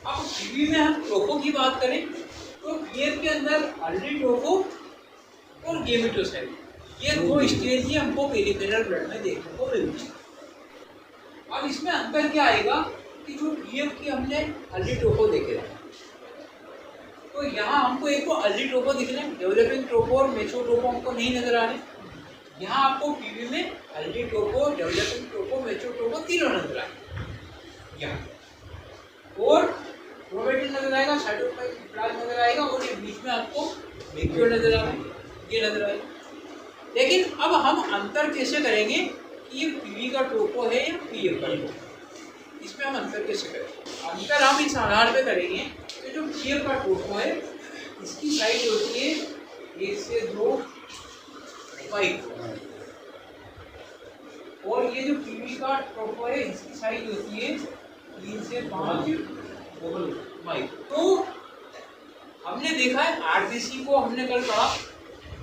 अब पीवी में हम ट्रोफो की बात करें तो पीएफ के अंदर अर्ली ट्रोफो और गेमेटोसाइट, ये दो स्टेज ही हमको पेरिफेरल ब्लड में देखने को मिलती है। अब इसमें अंतर क्या आएगा कि जो पीएफ की हमने अर्ली ट्रोफो देखे थे, तो यहाँ हमको एक तो अर्ली ट्रोफो दिख रहे हैं, डेवलपिंग ट्रोफो और मेच्योर ट्रोफो हमको नहीं नजर आ रहे। यहाँ आपको पीवी में early tropho, developing tropho, mature tropho तीनों नजर आए यहाँ, और क्रोमेटिन नजर आएगा, साइटोप्लाज्म नजर आएगा, और ये बीच में आपको वैक्यूल नजर आ रहा है, ये नजर आएगा। लेकिन अब हम अंतर कैसे करेंगे कि ये पीवी का ट्रोफो है या पीएफ का ट्रोफो, इसमें हम अंतर कैसे करेंगे? अंतर हम इस आधार पे करेंगे कि जो पीएफ का ट्रोफो है इसकी साइज होती है 1 से 2 माइक्रोन, और ये जो पीवी का ट्रोफो है इसकी साइज होती है 3 से 5 माइक्रोन। तो हमने देखा है आरबीसी को हमने कल पढ़ा,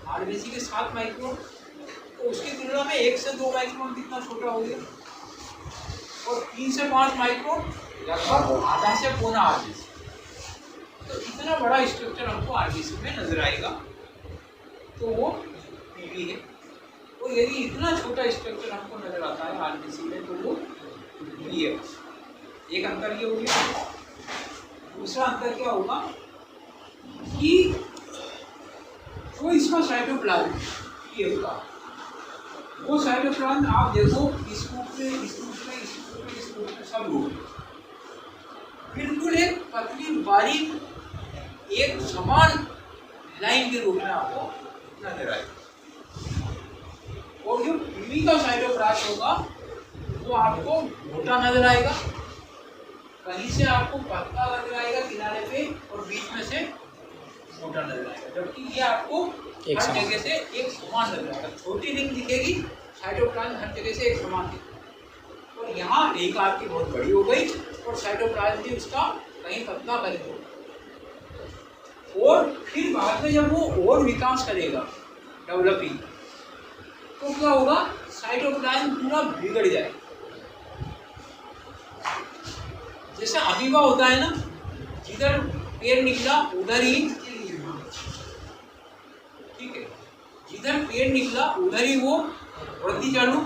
आरबीसी के 7 माइक्रोन, तो उसकी तुलना में 1 से 2 माइक्रोन कितना छोटा हो गया, और 3 से 5 माइक्रोन लगभग आधा से पौना आरबीसी। तो इतना बड़ा स्ट्रक्चर हमको आरबीसी में नजर आएगा तो वो पीवी है, और यदि इतना छोटा स्ट्रक्चर हमको नजर आता है आरबीसी में तो वो पीएफ। एक अंतर ये हो गया। दूसरा अंतर क्या होगा कि जो इसका साइटोप्लाज्म पीएफ का, वो साइटोप्लाज्म आप देखो इस रूप में, इस रूप में, इस रूप में, इस रूप में, सब रूप में बिल्कुल एक पतली बारीक एक समान लाइन के रूप में आपको नजर आएगा। और जो पीवी का साइटोप्लाज्म होगा वो आपको मोटा नजर आएगा, कहीं से आपको पतला नजर आएगा किनारे पे, और बीच में से मोटा नजर आएगा, जबकि ये आपको हर जगह से एक समान नजर आएगा। छोटी रिंग दिखेगी, साइटोप्लाज्म हर जगह से एक समान दिखेगा, और यहाँ रिंग आपकी बहुत बड़ी हो गई और साइटोप्लाज्म भी उसका कहीं पतला कहीं होगा। और फिर बाद में जब वो और विकास करेगा डेवलपिंग, तो क्या होगा, साइटोप्लाज्म पूरा बिगड़ जाएगा। जैसे अमीबा होता है ना, जिधर पेड़ निकला उधर ही, ठीक है, जिधर पेड़ निकला उधर ही वो वृद्धि चालू।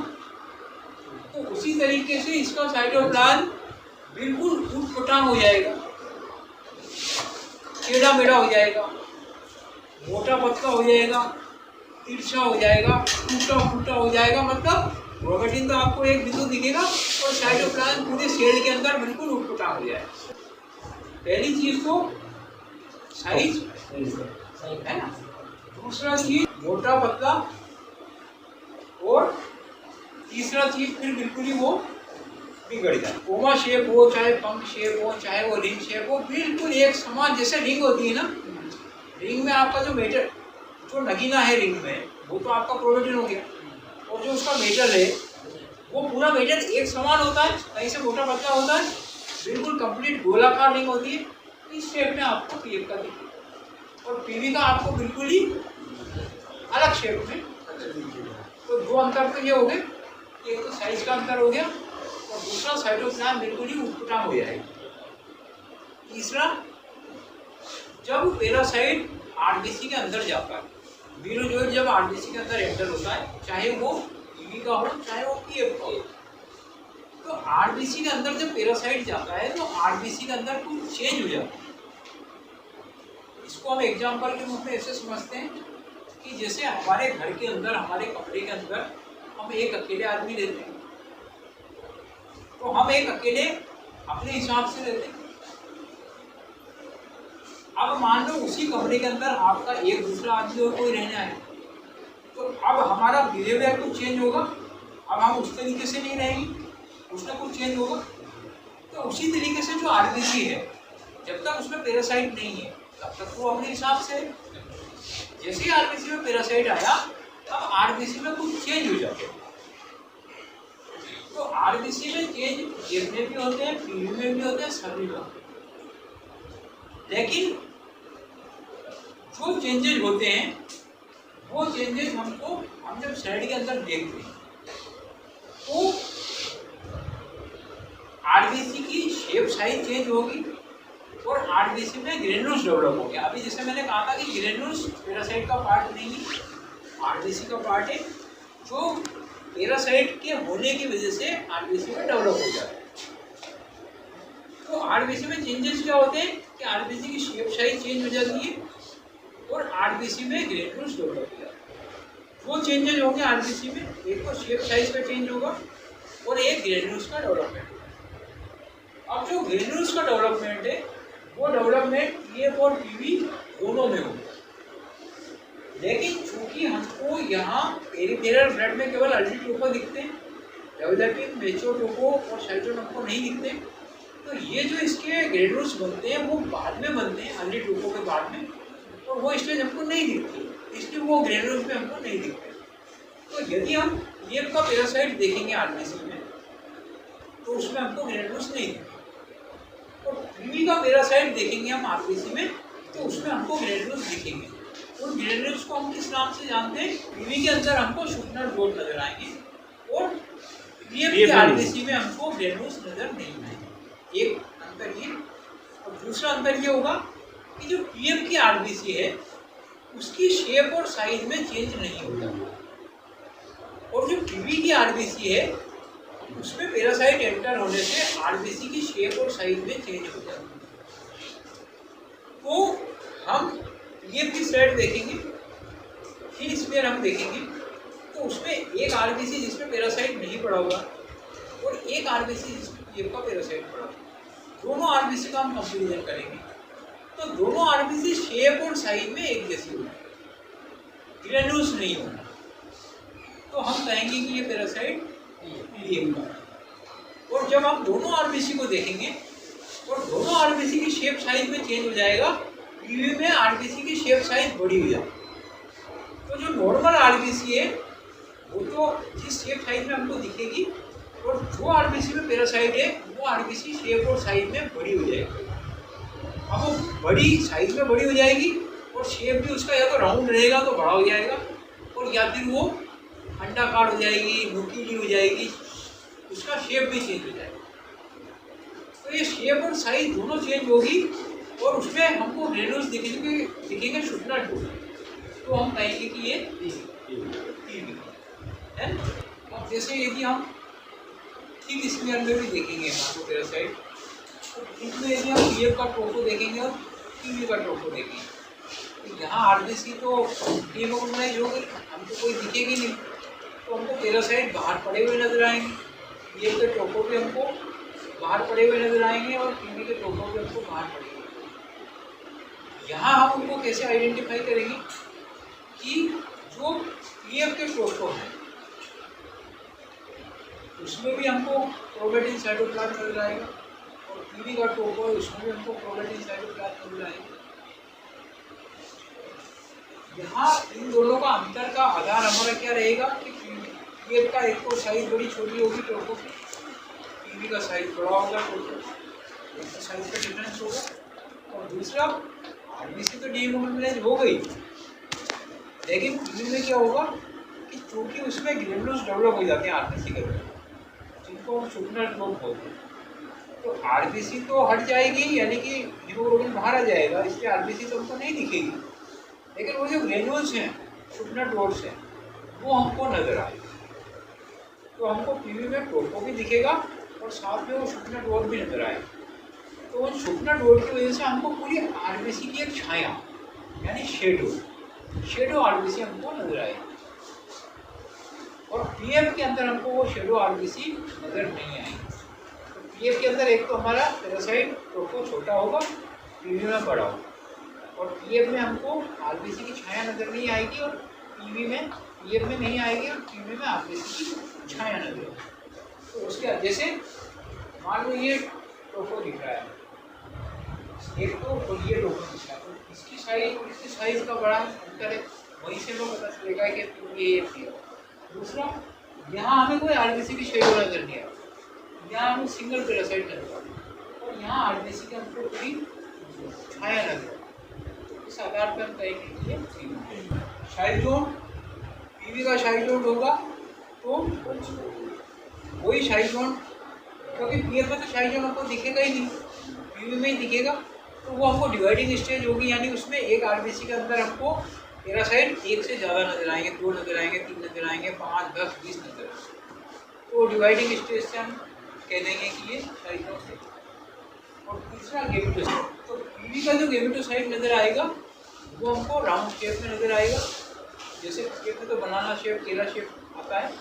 तो उसी तरीके से इसका साइटोप्लाज्म बिल्कुल ऊट-पटांग हो जाएगा, टेढ़ा मेढ़ा हो जाएगा, मोटा पतला हो जाएगा, तिरछा हो जाएगा, टूटा फूटा हो जाएगा। मतलब क्रोमेटिन तो आपको एक बिंदु दिखेगा और साइटोप्लाज्म पूरे सेल के अंदर बिल्कुल ऊट-पटांग हो जाएगा। पहली चीज तो साइज है ना, दूसरा चीज मोटा पतला, और तीसरा चीज फिर बिल्कुल ही वो बिगड़ जाए। कोमा शेप हो, चाहे पंख शेप हो, चाहे वो रिंग शेप हो, बिल्कुल एक समान। जैसे रिंग होती है ना, रिंग में आपका जो मेटल, जो नगीना है रिंग में, वो तो आपका क्रोमेटिन हो गया, और जो उसका मेटल है वो पूरा मेटल एक समान होता है, कहीं से मोटा पतला होता है, बिल्कुल कंप्लीट गोलाकार रिंग होती है। इस शेप में आपको पीएफ का दिखेगा, और पीवी का आपको बिल्कुल ही अलग शेप में। तो दो अंतर तो ये हो गए, एक तो साइज का अंतर हो गया, और दूसरा साइटोप्लाज्म बिल्कुल ही ऊट-पटांग हो जाएगा। तीसरा, जब पैरासाइट आरबीसी के अंदर जाता है, वीरोजोइड जब आरबीसी के अंदर एंटर होता है, चाहे वो पीवी का हो चाहे वो पीएफ का हो, तो आरबीसी के अंदर जब पैरासाइट जाता है तो आरबीसी के अंदर कुछ चेंज हो जाता है। इसको हम एग्जाम्पल के रूप में ऐसे समझते हैं कि जैसे हमारे घर के अंदर, हमारे कमरे के अंदर हम एक अकेले आदमी रहते हैं, तो हम एक अकेले अपने हिसाब से रहते हैं। अब मान लो उसी कमरे के अंदर आपका एक दूसरा आदमी और कोई रहने आए, तो अब हमारा बिहेवियर कुछ चेंज होगा। अब हम उस तरीके से नहीं रहेंगे, उसका कुछ चेंज होगा। तो उसी तरीके से जो आरबीसी है, जब तक उसमें पैरासाइट नहीं है तब तक वो अपने हिसाब से, जैसे ही आरबीसी में पैरासाइट आया तब आरबीसी में कुछ चेंज हो जाते हैं। तो आरबीसी में चेंज एफ में भी होते हैं, पीवी में भी होते हैं, सभी में। लेकिन जो चेंजेस होते हैं वो चेंजेस हमको, हम जब स्लाइड के अंदर देखते हैं तो आरबीसी की शेप साइज चेंज होगी, और आरबीसी में ग्रेन्यूल्स डेवलप हो गया। अभी जैसे मैंने कहा था कि ग्रेन्यूल्स पैरासाइट का पार्ट नहीं है, आरबीसी का पार्ट है, जो पैरासाइट के होने की वजह से आरबीसी में डेवलप हो जाता है। तो आरबीसी में चेंजेस क्या होते हैं कि आरबीसी की शेप साइज चेंज हो जाती है और आरबीसी में ग्रेन्यूल्स डेवलप हो जाते हैं। वो चेंजेस होंगे आरबीसी में, एक तो शेप साइज का चेंज होगा और एक ग्रेन्यूल्स का डेवलपमेंट होगा। अब जो ग्रेन्यूल्स का डेवलपमेंट है वो डेवलपमेंट पीएफ और पीवी दोनों में होगा, लेकिन चूंकि हमको यहाँ पेरिफेरल ब्लड में केवल अल्टीट्रोफो दिखते हैं, डेवलपिंग मेसोट्रोफो और साइटोट्रोफो नहीं दिखते, तो ये जो इसके ग्रेन्यूल्स बनते हैं वो बाद में बनते हैं, अल्टीट्रोफो के बाद में, और वो स्टेज हमको नहीं दिखती, इसलिए वो ग्रेन्यूल्स में हमको नहीं दिखते। तो यदि हम पीएफ का पैरासाइट देखेंगे आरबीसी में तो उसमें हमको ग्रेन्यूल्स नहीं दिखते, और पीवी का पैरासाइट देखेंगे हम आरबीसी में तो उसमें हमको ग्रेन्यूल्स दिखेंगे। उन ग्रेन्यूल्स को हम किस नाम से जानते हैं? पीवी के अंदर हमको शुक्नर डॉट नजर आएंगे और पीएफ के आरबीसी में हमको ग्रेन्यूल्स नजर नहीं आएंगे। एक अंतर ये, और दूसरा अंतर ये होगा कि जो पीएफ की आरबीसी है उसकी शेप और साइज में चेंज नहीं होता, और जो पीवी की आरबीसी है उसमें पैरासाइट एंटर होने से आरबीसी की शेप और साइज में चेंज हो जाती है। तो हम पीएफ की स्लाइड देखेंगे, फिर इसमें हम देखेंगे तो उसमें एक आरबीसी जिसमें पैरासाइट नहीं पड़ा हुआ और एक आरबीसी जिसमें पीएफ का पैरासाइट पड़ा हुआ, दोनों आरबीसी का हम कंपेरिजन करेंगे तो दोनों आरबीसी शेप और साइज में एक जैसी होगी, ग्रेन्यूल्स नहीं होगा, तो हम कहेंगे कि ये पैरासाइट पीएफ का है। और जब हम दोनों आरबीसी को देखेंगे और दोनों आरबीसी की शेप साइज में चेंज हो जाएगा, पीवी में आरबीसी की शेप साइज बड़ी हो जाएगी। तो जो नॉर्मल आरबीसी है वो तो जिस शेप साइज में हमको दिखेगी, और जो आरबीसी में पैरासाइट है वो आरबीसी शेप और साइज में बड़ी हो जाएगी। अब वो बड़ी साइज में बड़ी हो जाएगी और शेप भी उसका या तो राउंड रहेगा तो बड़ा हो जाएगा, और या फिर वो अंडाकार हो जाएगी, नुकीली हो जाएगी, उसका शेप भी चेंज हो जाएगा। तो ये शेप और साइज दोनों चेंज होगी और उसमें हमको ग्रेन्यूल्स दिखेंगे शुक्नर डॉट, तो हम कहेंगे कि ये पीवी है। अब जैसे यदि हम थिक स्क्वायर में भी देखेंगे आपको पैरासाइट, तो इसमें यदि हम पीएफ का ट्रोफो देखेंगे और पीवी का ट्रोफो देखेंगे, तो यहाँ आरबीसी तो डीमोबिलाइज हो गई, हमको कोई दिखेगी नहीं, तो हमको पैरासाइट बाहर पड़े हुए नजर आएंगे, पीएफ के ट्रोफो भी हमको बाहर पड़े हुए नजर आएंगे और पीवी के ट्रोफो भी हमको बाहर पड़े हुए। यहाँ हम उनको कैसे आइडेंटिफाई करेंगे कि जो पीएफ के ट्रोफो हैं उसमें भी हमको क्रोमैटिन साइटोप्लाज्म नजर आएगा, और पीवी का ट्रोफो है उसमें भी हमको क्रोमैटिन साइटोप्लाज्म नजर आएगा। यहाँ इन दोनों का अंतर का आधार हमारा क्या रहेगा कि पीएफ का एक तो साइज बड़ी छोटी होगी ट्रोफो की, पीवी का साइज बड़ा होगा, ट्रोफो एक तो साइज का डिफरेंस होगा, और दूसरा आरबीसी तो डीमोबिलाइज हो गई, लेकिन पीवी में क्या होगा कि चूंकि उसमें ग्रेन्यूल्स डेवलप हो जाते हैं आरबीसी के अंदर, जिनको हम शुक्नर डॉट बोलते हैं, तो आरबीसी तो हट जाएगी, यानी कि हीमोग्लोबिन बाहर आ जाएगा, इसलिए आरबीसी तो हमको नहीं दिखेगी, लेकिन वो जो ग्रेन्यूल्स हैं शुक्नर डॉट्स हैं वो हमको नजर आएगा। तो हमको पीवी में ट्रोफो भी दिखेगा और साथ में वो शुक्नर डॉट भी नजर आएगा। तो उन शुक्नर डॉट की वजह से हमको पूरी आरबीसी की एक छाया यानी शेडो आरबीसी हमको नजर आएगी, और पीएफ के अंदर हमको वो शेडो आरबीसी नजर नहीं आएगी। तो पीएफ के अंदर एक तो हमारा पैरासाइट ट्रोफो छोटा होगा, पीवी में बड़ा होगा, और पीएफ में हमको आरबीसी की छाया नजर नहीं आएगी, और पीएफ में नहीं आएगी, और पीवी में आरबीसी की छाया नजर आएगी। तो उसके जैसे मान लो ये ट्रोफो दिख रहा है एक तो, और ये ट्रोफो दिख रहा है, तो इसकी साइज और इसकी साइज का बड़ा अंतर है, वहीं से हमें पता चलेगा कि ये पीएफ। दूसरा, यहाँ हमें कोई आरबीसी की शेडो नजर नहीं आ रहा, यहाँ हमें सिंगल पैरासाइट नजर आ रहा है, और यहाँ आरबीसी के हमको पूरी छाया नजर आ रही है। इस आधार पर हम कहेंगे कि ये पीवी। साइड जोन पीवी का साइड जोन होगा तो वही साइड जोन, क्योंकि पीएफ में तो साइड जोन आपको दिखेगा ही नहीं, पीवी में ही दिखेगा, तो वो हमको डिवाइडिंग स्टेज होगी, यानी उसमें एक आरबीसी के अंदर हमको पैरासाइट एक से ज़्यादा नजर आएंगे, 2 नजर आएंगे, 3 नजर आएंगे, 5, 10, 20 नजर आएंगे। तो डिवाइडिंग स्टेज से हम कह देंगे कि ये साइटोसाइट। और तीसरा गेमेटोसाइट। तो पीवी का जो गेमेटोसाइट नजर आएगा वो हमको राउंड शेप में नजर आएगा, जैसे शेप में तो बनाना शेप, केला शेप आता है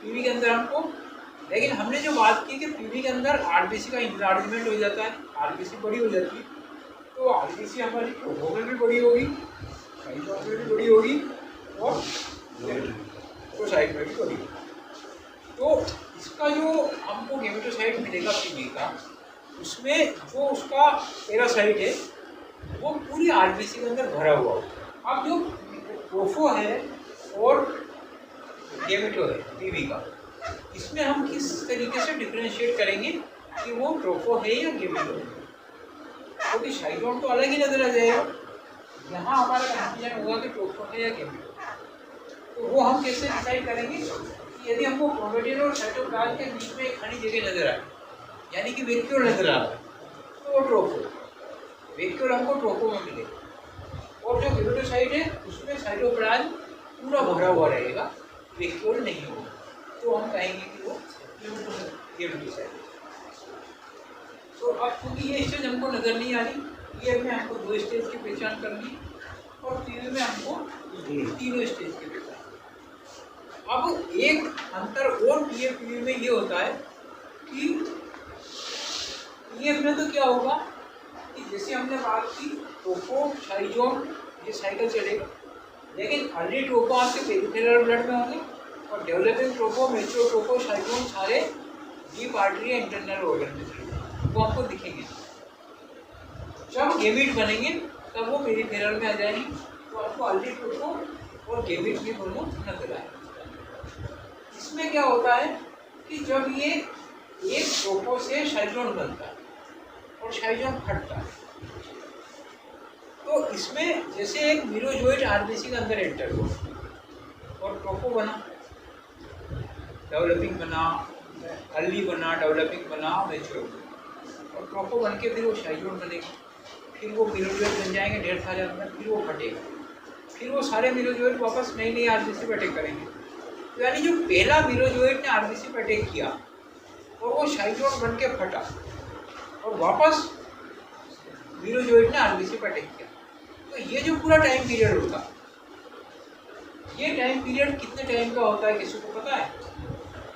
पीवी के अंदर हमको। लेकिन हमने जो बात की कि पीवी के अंदर आरबीसी का इंलार्जमेंट हो जाता है, आरबीसी बड़ी हो जाती है, तो आरबीसी हमारी प्रोफो में भी बड़ी होगी, साइटों में भी बड़ी होगी और साइड में भी बड़ी होगी। तो इसका जो हमको गेमेटोसाइट मिलेगा पीवी का, उसमें जो उसका पैरासाइट है वो पूरी आरबीसी के अंदर भरा हुआ होगा। अब जो प्रोफो है और गेमेटो है पीवी का, इसमें हम किस तरीके से डिफरेंशिएट करेंगे कि वो ट्रोफो है या गेमेटो है, क्योंकि तो साइटोन तो अलग ही नजर आ जाएगा। यहाँ हमारा कंफ्यूजन होगा कि ट्रोफो है या गेमेटो, तो वो हम कैसे डिसाइड करेंगे कि यदि हमको क्रोमेटिन और साइटोप्लाज्म के बीच में एक खाली जगह नजर आए, यानी कि वैक्यूल नजर आ रहा है, तो वो ट्रोफो, वैक्यूल हमको ट्रोफो में मिलेगा। और जो गेमेटोसाइट है उसमें साइटोप्लाज्म पूरा भरा हुआ रहेगा, वैक्यूल नहीं होगा, तो हम कहेंगे कि वो गेमेटोसाइट। तो अब क्योंकि ये स्टेज हमको नज़र नहीं आ रही, ये में हमको 2 स्टेज की पहचान करनी और पीवी में हमको 3 स्टेज की पहचान। अब एक अंतर और पीवी में ये होता है कि पीएफ में तो क्या होगा कि जैसे हमने बात की ट्रोफो, साइजोन, ये साइकिल चलेगा, लेकिन अर्ली ट्रोफो आपके पेरिफेरल ब्लड में होंगे और developing tropho, mature tropho, cyclone सारे डीप आर्टरी या इंटरनल ऑर्गन में चलेंगे, वो आपको दिखेंगे। जब गेमिट बनेंगे तब वो पेरिफेरल में आ जाएंगे, तो आपको अर्ली ट्रोफो और गेमिट भी दोनों नजर आएंगे। इसमें क्या होता है कि जब ये एक ट्रोफो से साइक्लोन बनता है और साइक्लोन फटता है, तो इसमें जैसे एक मीरोजोइड आरबीसी के अंदर एंटर हुआ और ट्रोफो बना, डेवलपिंग बना, अर्ली बना, डेवलपिंग बना, मैच्योर, और ट्रोफो बन के फिर वो साइक्लोन बनेगा, फिर वो मीरोजोइड बन जाएंगे ढेर सारे अंदर, फिर वो फटेगा, फिर वो सारे मीरोजोइड वापस नई नई आरबीसी पर अटैक करेंगे। तो यानी जो पहला मीरोजोइड ने आरबीसी पर अटैक किया और वो साइक्लोन बन के फटा और वापस मीरोजोइड ने आरबीसी पर अटैक किया, तो ये जो पूरा टाइम पीरियड होता, ये टाइम पीरियड कितने टाइम का होता है किसी को पता है?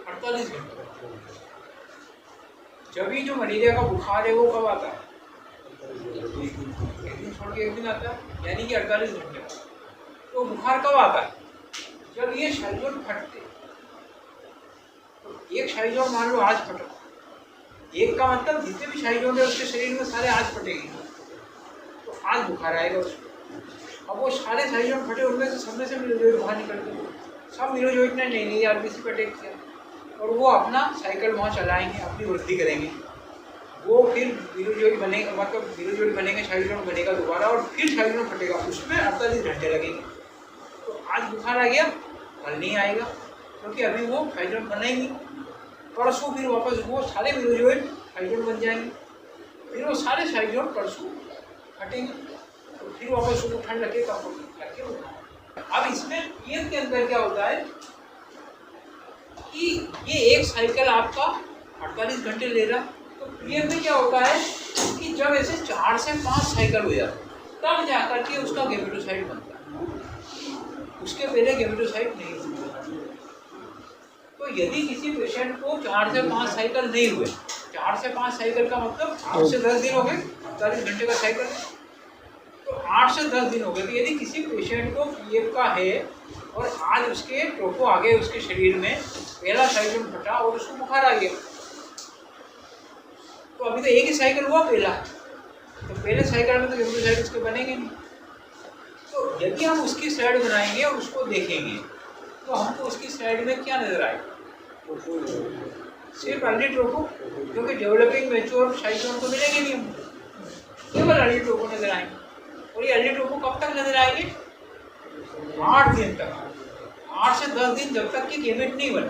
48 घंटे। जब भी जो मलेरिया का बुखार है वो कब आता है? एक दिन छोड़ के एक दिन आता है, यानी कि 48 घंटे। तो बुखार कब आता है? जब ये साइक्लोन फटते। तो एक साइक्लोन मान लो आज फटा, एक का मतलब जितने भी साइक्लोन है उसके शरीर में सारे आज फटेंगे, तो आज बुखार आएगा उसको। अब वो सारे साइक्लोन फटे, उनमें से सब में से मीरोजोइड बाहर निकल गए, सब मीरोजोइड ने नई आरबीसी पर अटैक किया और वो अपना साइकिल वहाँ चलाएंगे, अपनी वृद्धि करेंगे, वो फिर मीरोजोइड बनेगा, मतलब मीरोजोइड बनेंगे, साइक्लोन बनेगा दोबारा और फिर साइक्लोन फटेगा, उसमें 48 घंटे लगेंगे। तो आज बुखार आ गया, कल नहीं आएगा, क्योंकि अभी वो साइक्लोन बनेंगे, परसों फिर वापस वो सारे मीरोजोइड साइक्लोन बन जाएंगे, फिर वो सारे साइक्लोन परसों फटेंगे, तो फिर वापस उसको ठंड लगे करके उठाएं। अब इसमें पीएफ के अंदर क्या होता है कि ये एक साइकिल आपका 48 घंटे ले रहा, तो पीएफ में क्या होता है कि जब ऐसे 4 से 5 साइकिल हो जाते तब जाकर के उसका गेमेटोसाइट बनता है, उसके पहले गेमेटोसाइट नहीं होता। तो यदि किसी पेशेंट को 4 से 5 साइकिल नहीं हुए, 4 से 5 साइकिल का मतलब 8 से 10 दिन हो गए, 48 घंटे का साइकिल, तो 8 से 10 दिन हो गए। तो यदि किसी पेशेंट को पीएफ का है और आज उसके ट्रोफो आ गए उसके शरीर में, पहला साइक्लोन फटा और उसको बुखार आ गया, तो अभी तो एक ही साइकिल हुआ पहला, तो पहले साइकिल में तो गेमेटोसाइट उसके बनेंगे नहीं। तो यदि हम उसकी स्लाइड बनाएंगे और उसको देखेंगे तो हमको उसकी स्लाइड में क्या नजर आएगा? सिर्फ अर्ली ट्रोफो, क्योंकि डेवलपिंग मैच्योर साइक्लोन तो मिलेंगे नहीं हमको, केवल अर्ली ट्रोफो नजर आएंगे। और ये अर्ली ट्रोफो कब तक नजर आएंगे? 8 दिन तक, 8 से 10 दिन, जब तक कि गेमेट नहीं बने।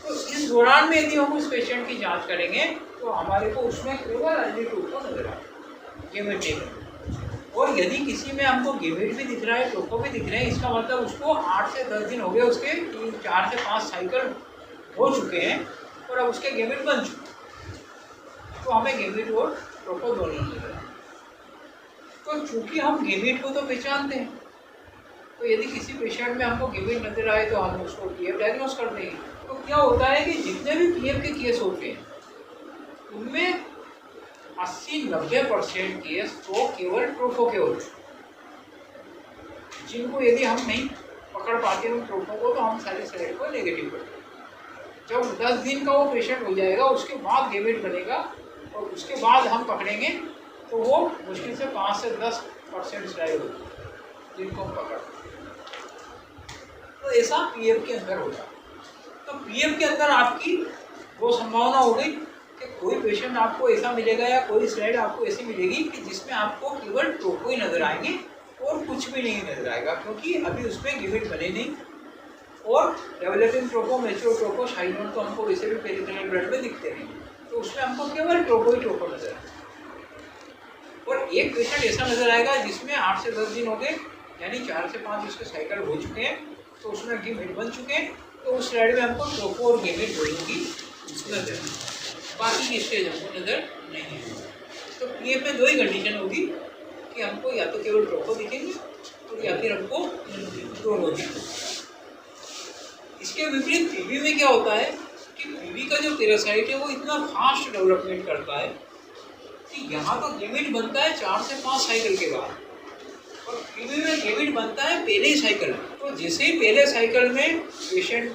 तो इस दौरान में यदि हम उस पेशेंट की जांच करेंगे तो हमारे को उसमें केवल अर्ली ट्रोफो नजर आएगा। Gamete table. और यदि किसी में हमको गेमेट भी दिख रहा है, ट्रोफो भी दिख रहे हैं, इसका मतलब उसको 8 से 10 दिन हो गए, उसके 4 से 5 साइकिल हो चुके हैं और अब उसके गेमेट बन चुके हैं। तो हमें गेमेट और ट्रोफो दोनों नजर आए। तो चूंकि हम गेमेट को तो पहचानते हैं, तो यदि किसी पेशेंट में हमको गेमेट नजर आए तो हम उसको पीएफ डायग्नोस कर देंगे। तो क्या होता है कि जितने भी पीएफ के केस होते हैं उनमें 80-90% केस तो केवल ट्रोफो के होते हैं, जिनको यदि हम नहीं पकड़ पाते उन ट्रोफो को तो हम सारे साइड को नेगेटिव करते हैं। जब 10 दिन का वो पेशेंट हो जाएगा उसके बाद गेमेट बनेगा और उसके बाद हम पकड़ेंगे तो वो मुश्किल से 5 से 10% स्लाइड होगी जिनको हम पकड़ते हैं। तो ऐसा पीएफ के अंदर होता है। तो पीएफ के अंदर आपकी वो संभावना हो गई कि कोई पेशेंट आपको ऐसा मिलेगा या कोई स्लाइड आपको ऐसी मिलेगी कि जिसमें आपको केवल ट्रोफो ही नजर आएंगे और कुछ भी नहीं नजर आएगा, क्योंकि अभी उसमें गेमेट बने नहीं। और डेवलपिंग ट्रोफो, मैच्योर ट्रोफो, शाइनोन तो हमको वैसे भी पेरिफेरल ब्लड में दिखते नहीं, तो उसमें हमको केवल ट्रोफो ही ट्रोफो नजर आएगा। और एक पेशेंट ऐसा नजर आएगा जिसमें 8 से 10 दिन हो गए, यानी 4 से 5 उसके साइकिल हो चुके हैं, तो उसमें गेमेट बन चुके हैं, तो उस स्लाइड में हमको ट्रोफो और गेमेट दोनों की नजर, बाकी की स्टेज हमको नजर नहीं है। तो पीएफ में 2 ही कंडीशन होगी कि हमको या तो केवल ट्रोफो दिखेंगे और या फिर हमको दोनों दिखेंगे। इसके विपरीत पीवी में क्या होता है कि पीवी का जो पैरासाइट है वो इतना फास्ट डेवलपमेंट करता है कि यहाँ तो गेमेट बनता है 4 से 5 साइकिल के बाद, और पीवी में गेमेट बनता है पहले ही साइकिल में। तो जैसे ही पहले साइकिल में पेशेंट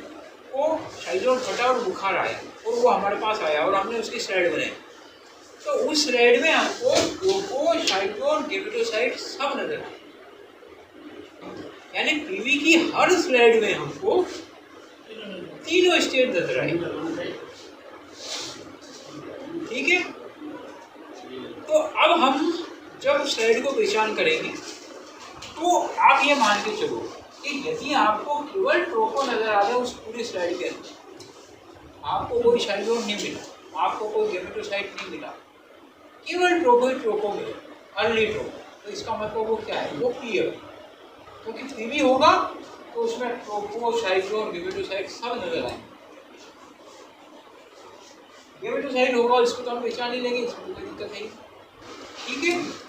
को शाइलोन फटा और बुखार आया और वो हमारे पास आया और हमने उसकी स्लाइड बनाई, तो उस स्लाइड में हमको ट्रोफो, शाइलोन, गेमेटोसाइट सब नजर आए। यानी पीवी की हर स्लाइड में हमको तीनों स्टेज नजर आए। ठीक है, तो अब हम जब स्लाइड को पहचान करेंगे तो आप ये मान के चलो कि यदि आपको केवल ट्रोफो नजर आ जाए उस पूरी स्लाइड के अंदर, आपको कोई शाइलोन नहीं मिला, आपको कोई गेमेटोसाइट नहीं मिला, केवल ट्रोफो मिले, अर्ली ट्रोफो, तो इसका मतलब वो क्या है, वो पीएफ। क्योंकि पीवी होगा तो उसमें ट्रोफो, शाइलोन, गेमेटोसाइट सब नजर आएंगे। गेमेटोसाइट होगा इसको तो हम पहचान ही लेंगे, इसमें कोई दिक्कत नहीं। ठीक है।